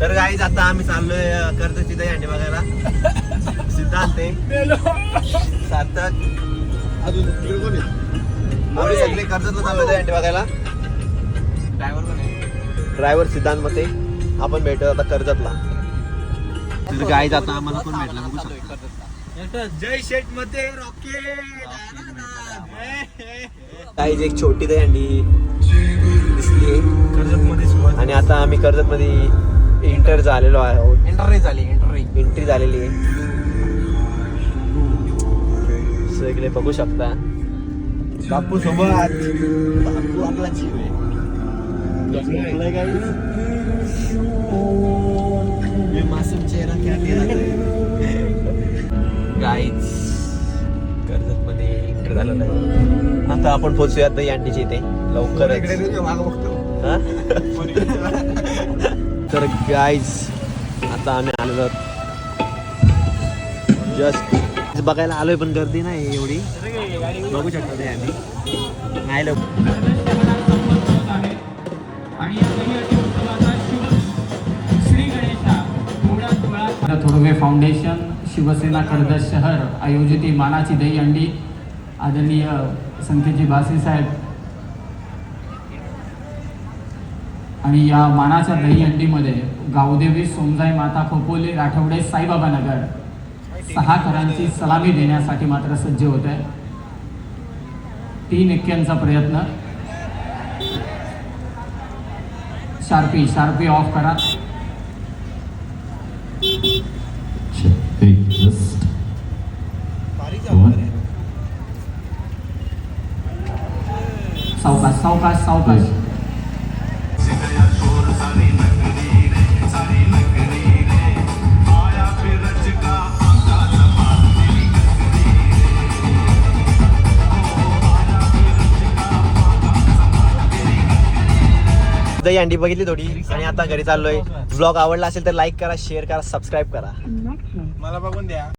तर गाईज आता आम्ही चाललोय कर्जतची दहीहंडी बघायला. सिद्धांत सार्थक अजून तिकडे कोण आहे? आम्ही सगळे कर्जतला चाललोय दहीहंडी बघायला. ड्रायव्हर सिद्धांत मते. आपण भेटू आता कर्जतला. तर गाईज आता आम्हाला कोण भेटला बघू शकता. जय शेठ मते रॉकेट. गाईज एक छोटी दहीहंडी दिसली कर्जतमध्ये आणि आता आम्ही कर्जतमध्ये एंटर झालेलो आहोत. एंट्री झालेली आहे. सगळे बघू शकता. बापू सोबत. बापू आपला जीव आहे. ये मासूम चेहरा क्या तेरा गाईज कर्जतमध्ये एंटर झालेलं आहे. आता आपण पोहोचूया दहीहंडीच्या इथे लवकरच. हा? तर गाईज आता आम्ही आलेलो जस्ट बघायला आलोय पण गर्दी नाही एवढी. बघू शकता ते आम्ही नाही लोक. थोडवे फाउंडेशन शिवसेना कर्जत शहर आयोजित ही मानाची दहीहंडी आदरणीय संकेतजी बासी साहेब आणि या मानाच्या दहीहंडीमध्ये गावदेवी सोमजाई माता खोपोली राठवडे साईबाबा नगर 6 घरांची सलामी देण्यासाठी मात्र सज्ज होत आहे. 3 एक्क्यांचा प्रयत्न. शार्पी ऑफ करा. सावकाश. दहीहंडी बघितली थोडी आणि आता घरी चाललोय. ब्लॉग आवडला असेल तर लाईक करा, शेअर करा, सबस्क्राईब करा. मला बघून द्या.